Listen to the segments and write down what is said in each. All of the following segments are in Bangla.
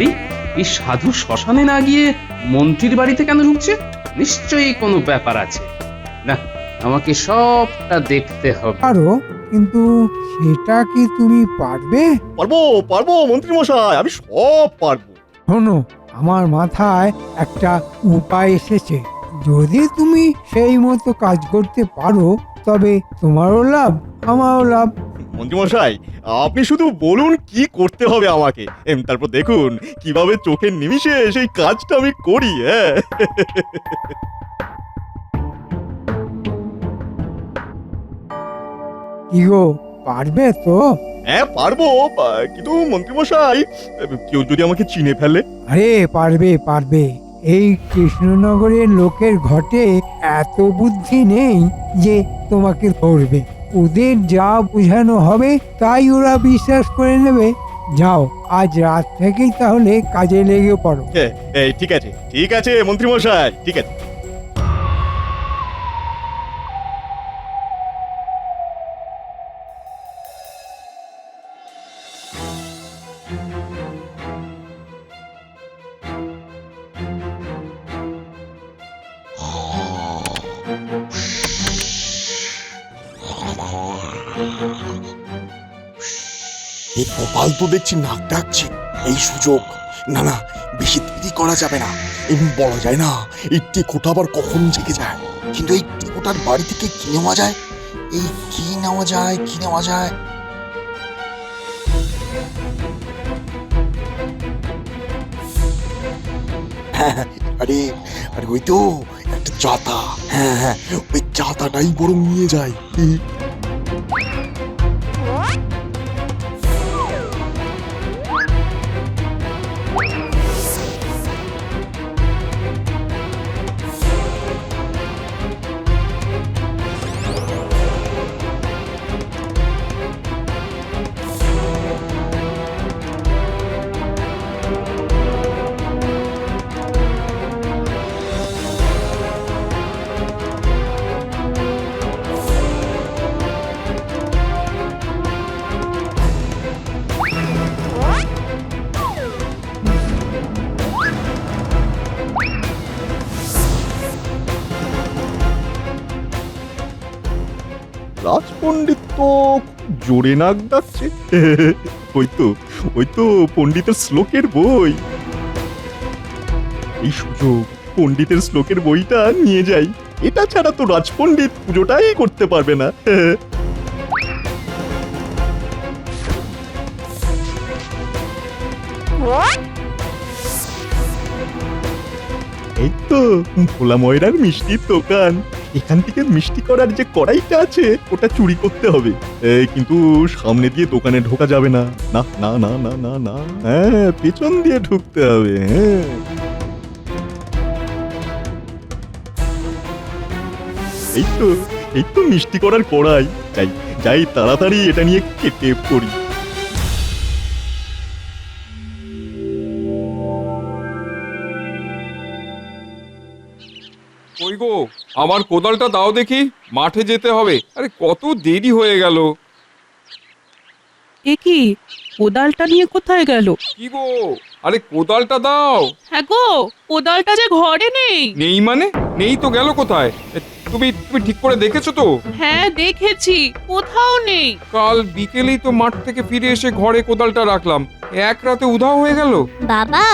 এই এই সাধু শ্মশানে না গিয়ে মন্ত্রীর বাড়িতে কেন ঢুকছে? নিশ্চয়ই কোনো ব্যাপার আছে। না, আমাকে সবটা দেখতে হবে। পারো, কিন্তু সেটা কি তুমি পারবে? পারবো পারবো মন্ত্রী মশাই, আমি সব পারবো। শোনো, আমার মাথায় একটা উপায় এসেছে। যদি তুমি সেই মতো কাজ করতে পারো তবে তোমারও লাভ, আমারও লাভ। মন্ত্রী মশাই, আপনি শুধু বলুন কি করতে হবে আমাকে, তারপর দেখুন কিভাবে চোখের নিমিষে সেই কাজটা আমি করি। হ্যাঁ, কি গো, পারবে তো? হ্যাঁ পারবো, কিন্তু মন্ত্রী মশাই, কেউ যদি আমাকে চিনে ফেলে? আরে পারবে পারবে। এই কৃষ্ণনগরের লোকের ঘটে এত বুদ্ধি নেই যে তোমাকে ধরবে। ওদের যা বোঝানো হবে তাই ওরা বিশ্বাস করে নেবে। যাও, আজ রাত থেকেই তাহলে কাজে লেগে পড়ো। হ্যাঁ, এই ঠিক আছে ঠিক আছে মন্ত্রী মশাই, ঠিক আছে। এই কপাল তো দেখছি নাক ডাকছে। এই সুযোগ, না না, বেশি দেরি করা যাবে না। এমনি বলা যায় না এই টেকোটা আবার কখন জেগে যায়। কিন্তু এই টেকোটার বাড়ি থেকে কি নেওয়া যায়? এই কি নেওয়া যায়, কি নেওয়া যায়? হ্যাঁ হ্যাঁ, আরে আরে ওই তো একটা চাতা। হ্যাঁ হ্যাঁ, ওই চাতাটাই বরং নিয়ে যায়। রাজপণ্ডিত তো খুব জোরে নাক ডাকছে। ওই তো ওই তো পণ্ডিতের শ্লোকের বই। এই সুযোগ, পণ্ডিতের শ্লোকের বইটা নিয়ে যাই। এটা ছাড়া তো রাজপণ্ডিত পুজোটাই করতে পারবে না। এই তো ভোলা ময়রার মিষ্টির দোকান। এখান থেকে মিষ্টি করার যে কড়াইটা আছে ওটা চুরি করতে হবে। কিন্তু সামনে দিয়ে দোকানে ঢোকা যাবে না। না না না না না না, হ্যাঁ পেছন দিয়ে ঢুকতে হবে। হ্যাঁ, এই তো মিষ্টি করার কড়াই। যাই যাই, তাড়াতাড়ি এটা নিয়ে কেটে পড়ি। কই গো, আমার কোদালটা দাও দেখি, মাঠে যেতে হবে। আরে কত দেরি হয়ে গেল। এ কি, কোদালটা নিয়ে কোথায় গেল? কি গো, আরে কোদালটা দাও। হ্যাঁ গো, কোদালটা যে ঘরে নেই। নেই মানে? নেই তো গেল কোথায়? তুমি তুমি ঠিক করে দেখেছো তো? হ্যাঁ দেখেছি, কোথাও নেই। কাল বিকেলেই তো মাঠ থেকে ফিরে এসে ঘরে কোদালটা রাখলাম, এক রাতে উধাও হয়ে গেল। বাবা,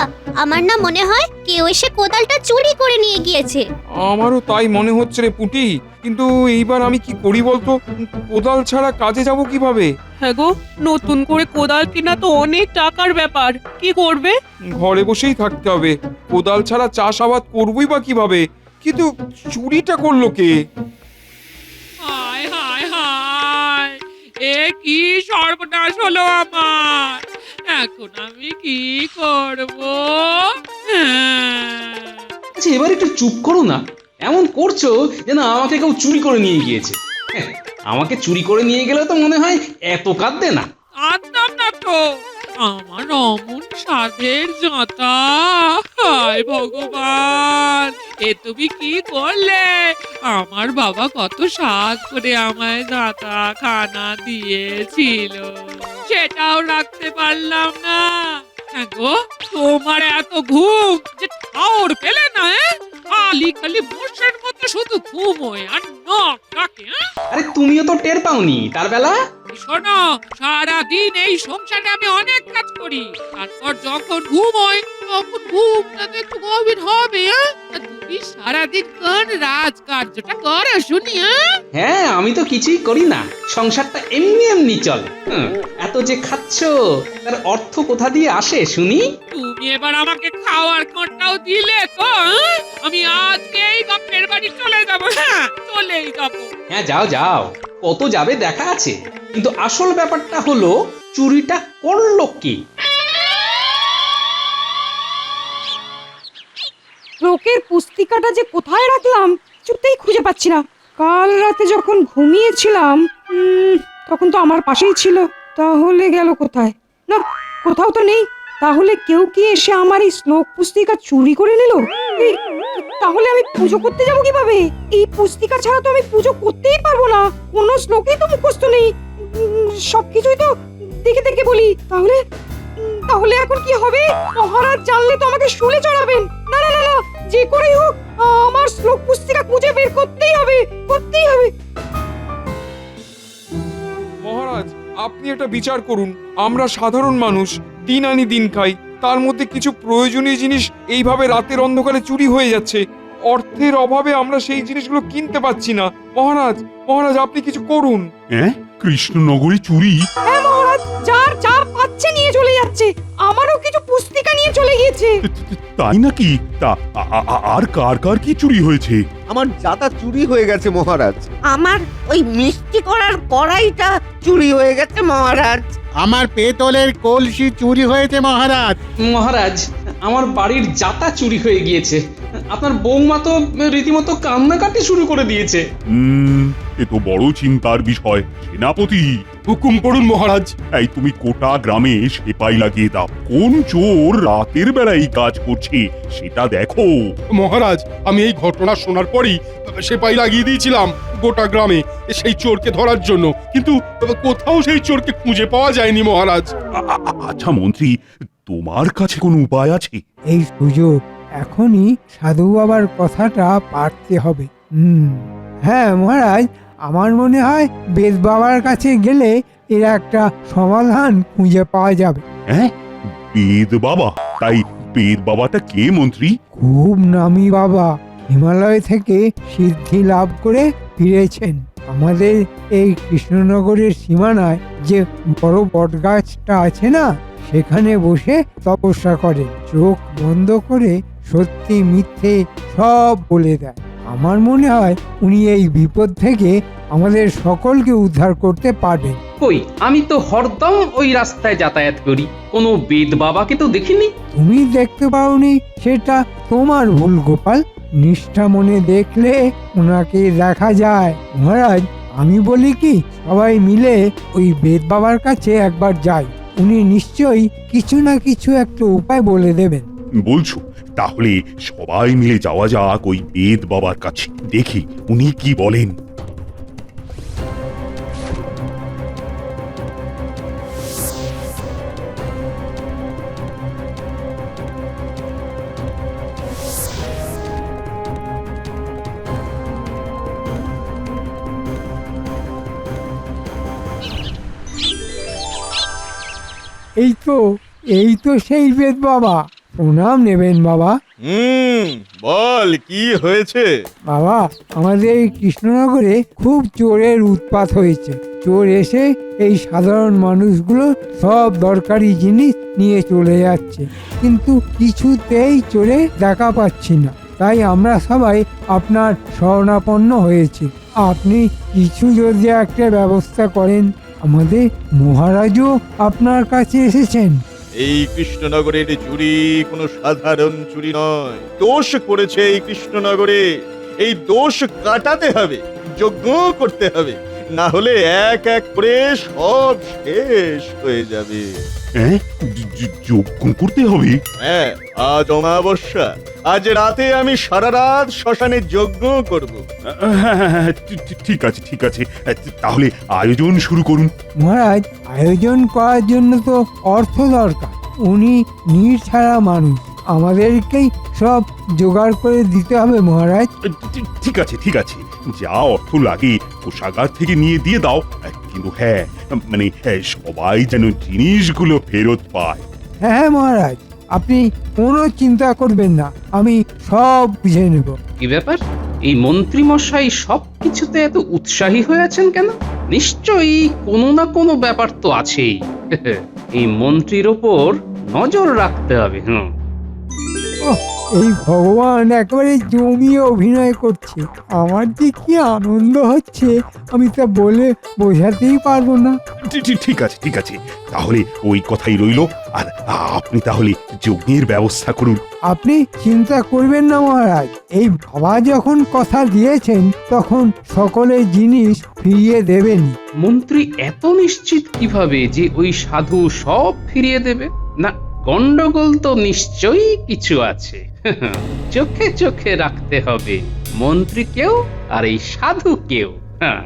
আমার না মনে হয় কেউ এসে কোদালটা চুরি করে নিয়ে গিয়েছে। আমারও তাই মনে হচ্ছে রে পুটি, কিন্তু এইবার আমি কি করি বলতো? কোদাল ছাড়া কাজে যাব কিভাবে? হ্যাঁ গো, নতুন করে কোদাল কিনা তো অনেক টাকার ব্যাপার। কি করবে? ঘরে বসেই থাকতে হবে। কোদাল ছাড়া চাষাবাদ করবই বা কিভাবে? কিন্তু চুরিটা করলো কে? হায় হায় হায়, এ কি সর্বনাশ হলো আমার! এখন আমি কি করব? আচ্ছা, এবার একটু চুপ করো না। এমন করছো যেন আমাকে কেউ চুরি করে নিয়ে গিয়েছে। হ্যাঁ, আমাকে চুরি করে নিয়ে গেলে তো মনে হয় এত কাঁদবে না। আনতাম না তো, আমার অমন সাধের জাঁতা। হায় ভগবান, এ তুমি কি করলে? আমার বাবা কত স্বাদ করে আমায় জাঁতা খানা দিয়েছিল, সেটাও রাখতে পারলাম না। হ্যাঁ গো, তোমার এত ঘুম যে ঠাউর পেলে না খালি খালি মোষের মতো শুধু ঘুমোয় আর নখ ডাকে আরে তুমিও তো টের পাওনি তার বেলা। শোনো, সারাদিন এই সংসারে আমি অনেক কাজ করি, তারপর যখন ঘুমোই তখন ঘুমটা তো একটু গভীর হবে। আর তুমি সারাদিন কোন রাজকার্যটা করো শুনি? হ্যাঁ, আমি তো কিছুই করি না, সংসারটা এমনি এমনি চলে। এত যে খাচ্ছ তার অর্থ কোথা দিয়ে আসে শুনি? তুমি এবার আমাকে খাওয়ার কোনটাও দিলে তো? আমি আজকেই বাপের বাড়ি চলে যাব। হ্যাঁ, চলেই যাব। হ্যাঁ, যাও যাও, কত যাবে দেখা আছে, কিন্তু আসল ব্যাপারটা হলো চুরিটা করলো কি? লোকের পুস্তিকাটা যে কোথায় রাখলাম কিছুতেই খুঁজে পাচ্ছি না। কাল রাতে যখন ঘুমিয়েছিলাম তখন তো আমার পাশেই ছিল, তাহলে গেল কোথায়? না, কোথাও তো নেই। তাহলে কেউ কি এসে আমার এই শ্লোক পুস্তিকা চুরি করে নিল? তাহলে আমি পুজো করতে যাব কিভাবে? এই পুস্তিকা ছাড়া তো আমি পুজো করতেই পারবো না। কোনো শ্লোকেই তো মুখস্থ নেই, সবকিছুই তো দেখে দেখে বলি। তাহলে এখন কি হবে? মহারাজ জানলে তো আমাকে শুলে চড়াবেন। না না না না, যে করেই হোক আমার শ্লোক পুস্তিকা খুঁজে বের করতেই হবে, করতেই হবে। মহারাজ, আপনি একটা বিচার করুন। আমরা সাধারণ মানুষ, দিন আনি দিন খাই, তার মধ্যে কিছু প্রয়োজনীয় জিনিস এইভাবে রাতের অন্ধকারে চুরি হয়ে যাচ্ছে। অর্থের অভাবে আমরা সেই জিনিসগুলো কিনতে পাচ্ছি না। মহারাজ, মহারাজ আপনি কিছু করুন। হ্যাঁ, কৃষ্ণনগরে চুরি? হ্যাঁ মহারাজ, যার যা পাচ্ছে নিয়ে চলে যাচ্ছে। আমারও কিছু পুস্তিকা নিয়ে চলে গিয়েছে। তাই নাকি? তা আর কার কার কি চুরি হয়েছে? আমার জাতা চুরি হয়ে গেছে মহারাজ। আমার ওই মিষ্টি করার কড়াইটা চুরি হয়ে গেছে মহারাজ। আমার পেতলের কলসি চুরি হয়েছে মহারাজ। মহারাজ, আমার বাড়ির জাতা চুরি হয়ে গিয়েছে। আপনার বৌমা তো রীতিমতো কান্নাকাটি শুরু করে দিয়েছে। এ তো বড় চিন্তার বিষয়। সেনাপতি, হুকুম করুন মহারাজ। এই তুমি কোটা গ্রামে সেপাই লাগিয়ে দাও। কোন চোর রাতের বেলা এই কাজ করছে সেটা দেখো। মহারাজ, আমি এই ঘটনা শোনার পরই সেপাই লাগিয়ে দিয়েছিলাম গোটা গ্রামে সেই চোরকে ধরার জন্য, কিন্তু কোথাও সেই চোরকে খুঁজে পাওয়া যায়নি মহারাজ। আচ্ছা মন্ত্রী, তোমার কাছে কোনো উপায় আছে? এই সুযোগ এখনই সাধু বাবার কথাটা পারতে হবে। হ্যাঁ মহারাজ, আমার মনে হয় বেদ বাবার কাছে গেলে এর একটা সমাধান খুঁজে পাওয়া যাবে। হ্যাঁ, বেদ বাবা? তাই বেদ বাবাটা কে মন্ত্রী? খুব নামি বাবা, হিমালয় থেকে সিদ্ধি লাভ করে ফিরেছেন। আমাদের এই কৃষ্ণনগরের সীমানায় যে বড় বটগাছটা আছে না, সেখানে বসে তপস্যা করে, চোখ বন্ধ করে সত্যি মিথ্যে সব বলে দেয়। আমার মনে হয় উনি এই বিপদ থেকে আমাদের সকলকে উদ্ধার করতে পারবেন। কই, আমি তো হরদম ওই রাস্তায় যাতায়াত করি, কোনো বেদ বাবাকে তো দেখিনি। তুমি দেখতে পাওনি সেটা তোমার ভুল গোপাল। নিষ্ঠা মনে দেখলে ওনাকে দেখা যায়। মহারাজ, আমি বলি কি, সবাই মিলে ওই বেদ বাবার কাছে একবার যাই। উনি নিশ্চয়ই কিছু না কিছু একটা উপায় বলে দেবেন। বলছো? তাহলে সবাই মিলে যাওয়া যাক ওই বেদ বাবার কাছে, দেখি উনি কি বলেন। এই তো সেই বেদ বাবা। প্রণাম নেবেন বাবা। বল, কি হয়েছে? বাবা, আমাদের এই কৃষ্ণনগরে খুব চোরের উৎপাত হয়েছে। চোর এসে এই সাধারণ মানুষগুলো সব দরকারি জিনিস নিয়ে চলে যাচ্ছে, কিন্তু কিছুতেই চোরে দেখা পাচ্ছি না। তাই আমরা সবাই আপনার শরণাপন্ন হয়েছি। আপনি কিছু যদি একটা ব্যবস্থা করেন। আমাদের মহারাজও আপনার কাছে এসেছেন। এই কৃষ্ণনগরের চুরি কোনো সাধারণ চুরি নয়। দোষ করেছে এই কৃষ্ণনগরে, এই দোষ কাটাতে হবে, যজ্ঞ করতে হবে, না হলে এক এক করে সব শেষ হয়ে যাবে। হ্যাঁ, যজ্ঞ করতে হবে? হ্যাঁ, আজ অমাবস্যা, আজ রাতে আমি সারা রাত শ্মশানে যজ্ঞ করব। হ্যাঁ, ঠিক আছে ঠিক আছে, তাহলে আয়োজন শুরু করুন। মহারাজ, আয়োজন করার জন্য তো অর্থ দরকার। উনি নির্ছাড়া মানুষ, আমাদেরকেই সব জোগাড় করে দিতে হবে মহারাজ। ঠিক আছে ঠিক আছে, যা অর্থ লাগে কোষাগার থেকে নিয়ে দিয়ে দাও, কিন্তু হ্যাঁ মানে সবাই যেন জিনিসগুলো ফেরত পায়। হ্যাঁ মহারাজ, আপনি কোনো চিন্তা করবেন না, আমি সব বুঝে নেব। কি ব্যাপার, এই মন্ত্রী মশাই সব কিছুতে এত উৎসাহী হয়ে আছেন কেন? নিশ্চয়ই কোনো না কোনো ব্যাপার তো আছেই। এই মন্ত্রীর ওপর নজর রাখতে হবে। ওহ, এই ভগবান একেবারে জমিয়ে অভিনয় করছে, আমার যে কি আনন্দ হচ্ছে আমি তা বলে বোঝাতেই পারবো না। ঠিক আছে ঠিক আছে, তাহলে ওই কথাই রইলো। আর আপনি তাহলে যজ্ঞের ব্যবস্থা করুন। আপনি চিন্তা করবেন না মহারাজ, এই বাবা যখন কথা দিয়েছেন তখন সকলের জিনিস ফিরিয়ে দেবেনই। মন্ত্রী এত নিশ্চিত কিভাবে যে ওই সাধু সব ফিরিয়ে দেবে? না, গন্ডগোল তো নিশ্চয়ই কিছু আছে। চোখে চোখে রাখতে হবে মন্ত্রীকেও আর এই সাধুকেও। হ্যাঁ,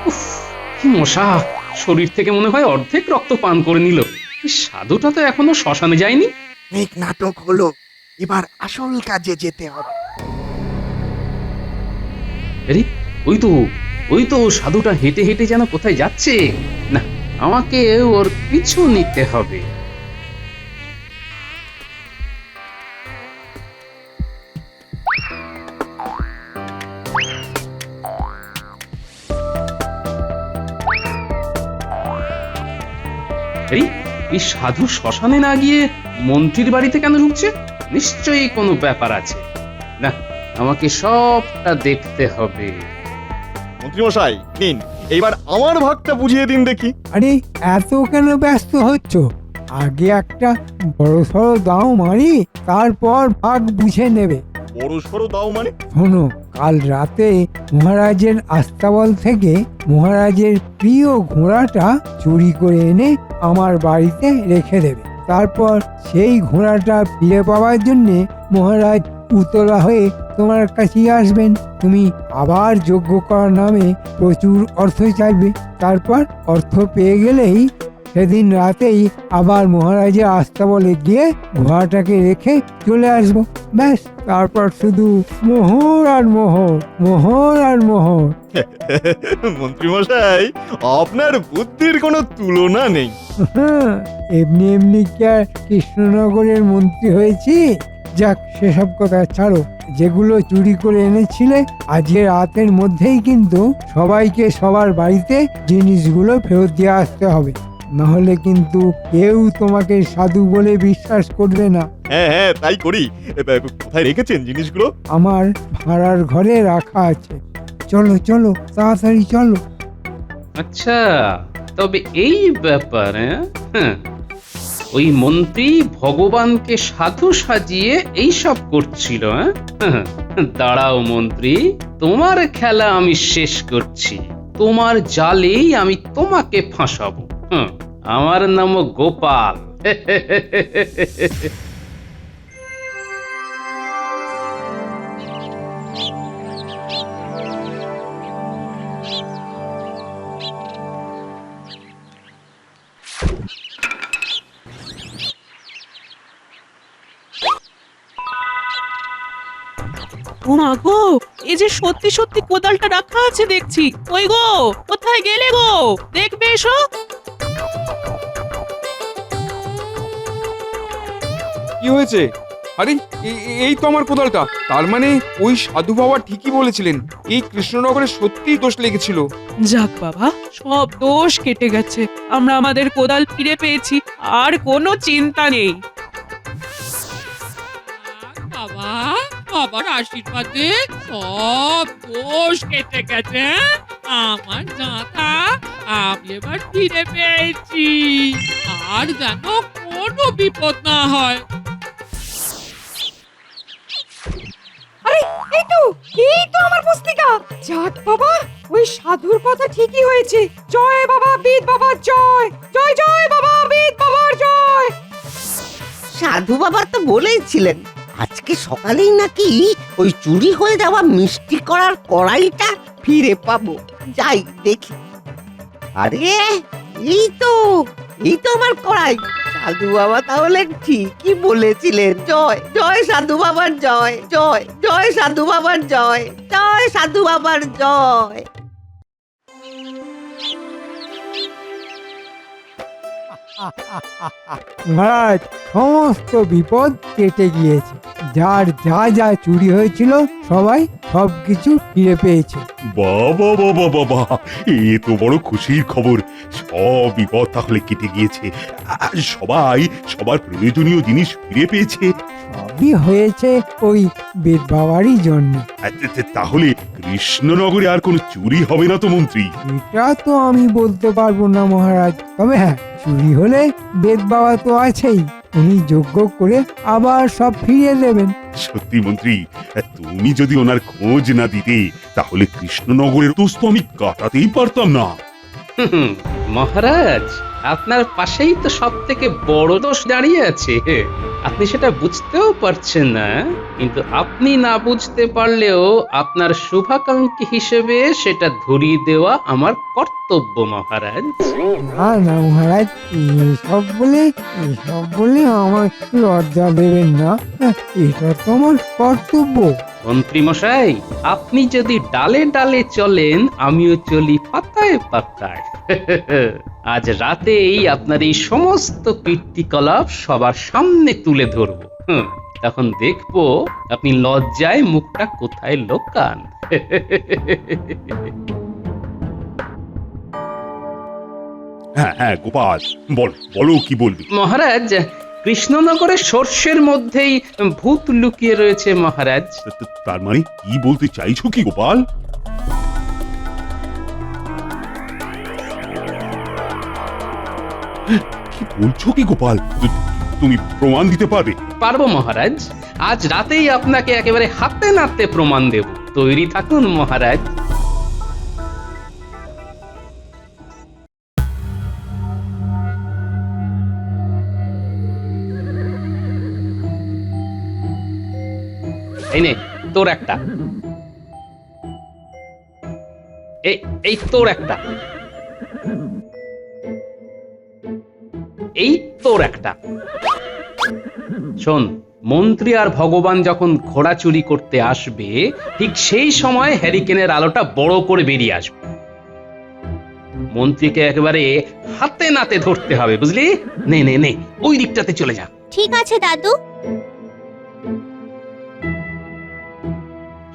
উফ, কি মশা! শরীর থেকে মনে হয় অর্ধেক রক্ত পান করে নিল। এই সাধুটা তো এখনো শ্মশানে যায়নি। অনেক নাটক হলো, এবার আসল কাজে যেতে হবে। আরে, ওই তো সাধুটা হেঁটে হেঁটে যেন কোথায় যাচ্ছে। না, আমাকে ওর পিছু নিতে হবে। এই সাধু শ্মশানে না গিয়ে মন্ত্রীর বাড়িতে কেন ঢুকছে? নিশ্চয়ই কোনো ব্যাপার আছে। না, আমাকে সবটা দেখতে হবে। মন্ত্রীমশাই নিন, এইবার আমার ভাগটা বুঝিয়ে দিন দেখি। আরে এত কেন ব্যস্ত হচ্ছ? আগে একটা বড় সড়ো দাও মারি, তারপর ভাগ বুঝে নেবে। বড় সড়ো দাও মানে? শোনো, কাল রাতে মহারাজের আস্তাবল থেকে মহারাজের প্রিয় ঘোড়াটা চুরি করে এনে আমার বাড়িতে রেখে দেবে। তারপর সেই ঘোড়াটা ফিরে পাওয়ার জন্যে মহারাজ উতলা হয়ে তোমার কাছেই আসবেন। তুমি আবার যজ্ঞ করার নামে প্রচুর অর্থ চাইবে। তারপর অর্থ পেয়ে গেলেই সেদিন রাতেই আবার মহারাজের আস্তাবলে গিয়ে ঘোড়াটাকে রেখে চলে আসবো। ব্যাস, তারপর শুধু মোহর আর মোহর, মোহর আর মোহর। মন্ত্রীমশাই, আপনার বুদ্ধির কোনো তুলনা নেই। হ্যাঁ, এমনি এমনি কি আর কৃষ্ণনগরের মন্ত্রী হয়েছি? যাক, সেসব কথা ছাড়ো। যেগুলো চুরি করে এনেছিলে আজকে রাতের মধ্যেই কিন্তু সবাইকে সবার বাড়িতে জিনিসগুলো ফেরত দিয়ে আসতে হবে, নাহলে কিন্তু কেউ তোমাকে সাধু বলে বিশ্বাস করবে না। হ্যাঁ হ্যাঁ, তাই করি। কোথায় রেখেছেন জিনিসগুলো? আমার ভাড়ার ঘরে রাখা আছে। চলো চলো, তাড়াতাড়ি চলো। আচ্ছা, তবে এই ব্যাপার। হ্যাঁ, ওই মন্ত্রী ভগবানকে সাধু সাজিয়ে এইসব করছিল। হ্যাঁ, দাঁড়াও মন্ত্রী, তোমার খেলা আমি শেষ করছি। তোমার জালেই আমি তোমাকে ফাঁসাবো। আমার নাম গোপাল। ও মা গো, এই যে সত্যি সত্যি কোদালটা রাখা আছে দেখছি। ওই গো, কোথায় গেলে গো? দেখবে এসো। কি হয়েছে? আরে, এই তো আমার কোদালটা। তার মানে ওই সাধু বাবা ঠিকই বলেছিলেন, এই কৃষ্ণনগরে সত্যিই দোষ লেগেছিল। যাক বাবা, সব দোষ কেটে গেছে। আমরা আমাদের কোদাল ফিরে পেয়েছি, আর কোনো চিন্তা নেই। বাবা, বাবার আশীর্বাদে সব দোষ কেটে গেছে। আমার জাঁতা আমি এবার ফিরে পেয়েছি, আর যেন কোনো বিপদ না হয়। আরে এই তো আমার পুস্তিকা। যাক বাবা, ওই সাধুর কথা ঠিকই হয়েছে। জয় বাবা বিদ বাবা, জয় জয় জয় বাবা বিদ বাবার জয়। সাধু বাবা তো বলেইছিলেন আজকে সকালেই নাকি ওই চুরি হয়ে যাওয়া মিষ্টি করার কড়াইটা ফিরে পাবো। যাই দেখি। আরে এই তো আমার কড়াই। সাধু বাবা তাহলে ঠিকই বলেছিলেন। জয় জয় সাধু বাবার জয়, জয় জয় সাধু বাবার জয়, জয় সাধু বাবার জয়। মহারাজ, সমস্ত বিপদ কেটে গিয়েছে। যার যা যা চুরি হয়েছিল সবাই সবকিছু ফিরে পেয়েছে। বাবা বাবা বাবা, এ তো বড় খুশির খবর। সব বিপদ তাহলে কেটে গিয়েছে, আর সবাই সবার প্রয়োজনীয় জিনিস ফিরে পেয়েছে। সবই হয়েছে ওই বেদ বাবারই জন্য। তাহলে কৃষ্ণনগরে আর কোনো চুরি হবে না তো মন্ত্রী? এটা তো আমি বলতে পারবো না মহারাজ, তবে হ্যাঁ, চুরি হলে বেদ বাবা তো আছেই, উনি যজ্ঞ করে আবার সব ফিরিয়ে দেবেন। সত্যি মন্ত্রী, তুমি যদি ওনার খোঁজ না দিতে তাহলে কৃষ্ণনগরের দোষ তো আমি কাটাতেই পারতাম না। মহারাজ, আপনার পাশেই তো সব থেকে বড় দোষ দাঁড়িয়ে আছে। আপনি সেটা বুঝতেও পারছেন না, কিন্তু আপনি না বুঝতে পারলেও আপনার শুভাকাঙ্ক্ষী হিসেবে সেটা ধরিয়ে দেওয়া আমার কর্তব্য মহারাজ। না না মহারাজ, এসব বলে আমার লজ্জা দেবেন না। এটা তো আমার কর্তব্য। মন্ত্রী মশাই, আপনি যদি ডালে ডালে চলেন, আমিও চলি পাতায় পাতায়। আজ রাতেই আপনার এই সমস্ত কীর্তিকলাপ সবার সামনে তুলে ধরবো। তখন দেখবো আপনি লজ্জায় মুখটা কোথায় লোকান। হ্যাঁ হ্যাঁ গোপাল, বলো কি বলবি? মহারাজ, কৃষ্ণনগরে সর্ষের মধ্যেই ভূত লুকিয়ে রয়েছে মহারাজ। তার মানে কি বলতে চাইছো কি গোপাল? কি বলছো কি গোপাল? তুমি প্রমাণ দিতে পারবে? পারবো মহারাজ, আজ রাতেই আপনাকে একেবারে হাতে নাতে প্রমাণ দেব। তৈরি থাকুন মহারাজ। এই নে তোর একটা, এই তোর একটা, এই তোর একটা। শোন, মন্ত্রী আর ভগবান যখন ঘোড়া চুরি করতে আসবে, ঠিক সেই সময় হ্যারিকেনের আলোটা বড় করে বেরিয়ে আসবে। মন্ত্রীকে একেবারে হাতে নাতে ধরতে হবে, বুঝলি? নে নে নে, ওই দিকটাতে চলে যা। ঠিক আছে দাদু।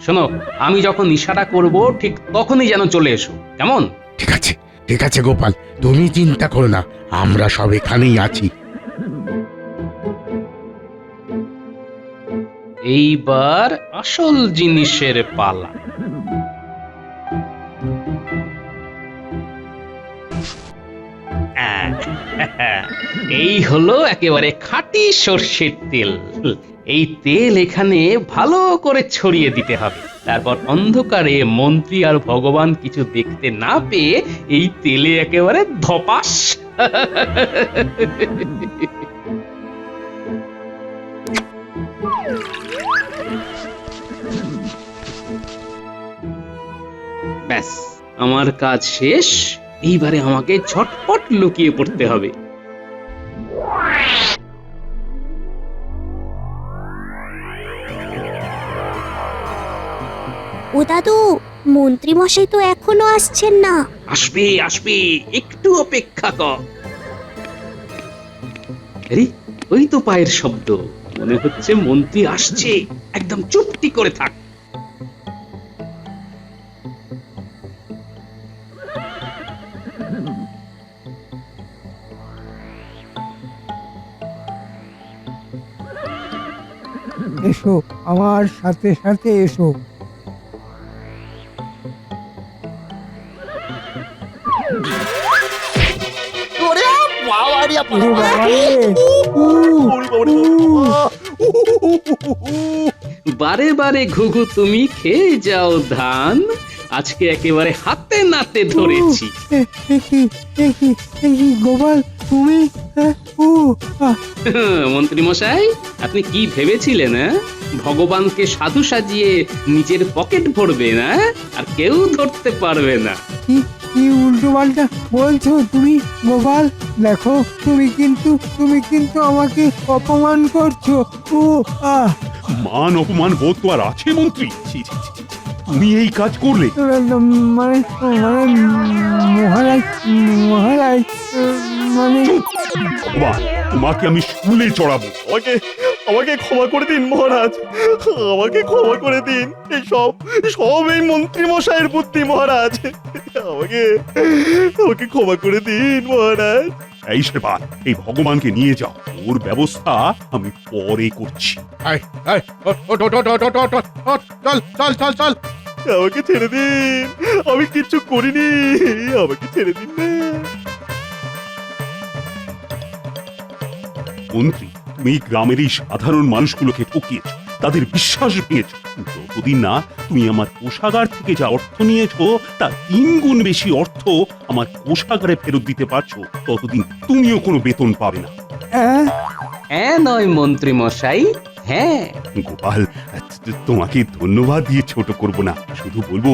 শোনো, আমি যখন ইশারা করব ঠিক তখনই যেন চলে এসো, কেমন? ঠিক আছে গোপাল, তুমি চিন্তা করো না, আমরা সব এখানেই আছি। এইবার আসল জিনিসের পালা। এই হলো একেবারে খাঁটি সর্ষের তেল। এই তেল এখানে ভালো করে ছড়িয়ে দিতে হবে। তারপর অন্ধকারে মন্ত্রী আর ভগবান কিছু দেখতে না পেয়ে এই তেলে একেবারে ধপাস। ব্যাস, আমার কাজ শেষ। এইবারে আমাকে ঝটপট লুকিয়ে পড়তে হবে। ও দাদু, মন্ত্রী মশাই তো এখনো আসছেন না। আসবে আসবে, একটু অপেক্ষা কর। আরে, ওই তো পায়ের শব্দ, মনে হচ্ছে মন্ত্রী আসছে। একদম চুপটি করে থাক। এসো, আমার সাথে সাথে এসো। ওরে বাবা রে বাবা! ওরে বাবা রে! ওরে বাবা রে বাবা! বারে বারে ঘুঘু তুমি খেয়ে যাও ধান, আজকে একেবারে হাতে নাতে ধরেছি। গোপাল, তুমি ও আহ, মন্ত্রী মশাই আপনি কি ভেবেছিলেন ভগবানকে সাধু সাজিয়ে নিজের পকেট ভরবে না আর কেউ ধরতে পারবে না। কি কি উল্টো পাল্টা বলছো তুমি গোপাল? দেখো তুমি কিন্তু আমাকে অপমান করছো। ও আহ মান অপমান বোধ তো আর আছে মন্ত্রী? ছি, ছি, ছি, ছি, ছি। তুমি এই কাজ করলে? মানে মানে মহারাজ মহারাজ মানে ভগবান তোমাকে আমি শুলে চড়াবো। আমাকে ক্ষমা করে দিন মহারাজ, আমাকে ক্ষমা করে দিন। এই সব এই মন্ত্রী মশাইয়ের বুদ্ধি মহারাজ। আমাকে ক্ষমা করে দিন মহারাজ। এই সেবা এই ভগবানকে নিয়ে যাও, ওর ব্যবস্থা আমি পরে করছি। এই, এই, ওঠ, ওঠ, ওঠ, ওঠ, ওঠ, ওঠ, ওঠ, ওঠ, চল চল চল চল। আমাকে ছেড়ে দিন, আমি কিচ্ছু করিনি, আমাকে ছেড়ে দিন না। মন্ত্রী তুমি গ্রামের এই সাধারণ মানুষগুলোকে ঠকিয়েছ, তাদের বিশ্বাস পেয়েছ। যতদিন না তুমি আমার কোষাগার থেকে যা অর্থ নিয়েছো তা 3 গুণ বেশি অর্থ আমার কোষাগারে ফেরত দিতে পারছো, ততদিন তুমিও কোনো বেতন পাবে না। হ্যাঁ নয় মন্ত্রী মশাই, হ্যাঁ। গোপাল তোমাকে ধন্যবাদ দিয়ে ছোট করব না, শুধু বলবো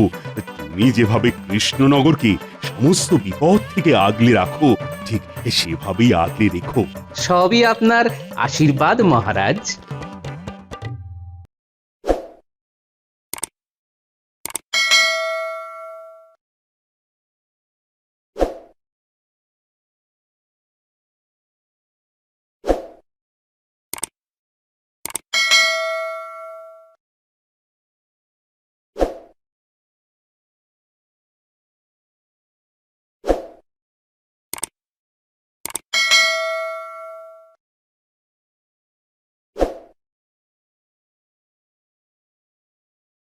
তুমি যেভাবে কৃষ্ণনগরকে সমস্ত বিপদ থেকে আগলে রাখো ঠিক সেভাবেই আগলে রেখো। সবই আপনার আশীর্বাদ মহারাজ।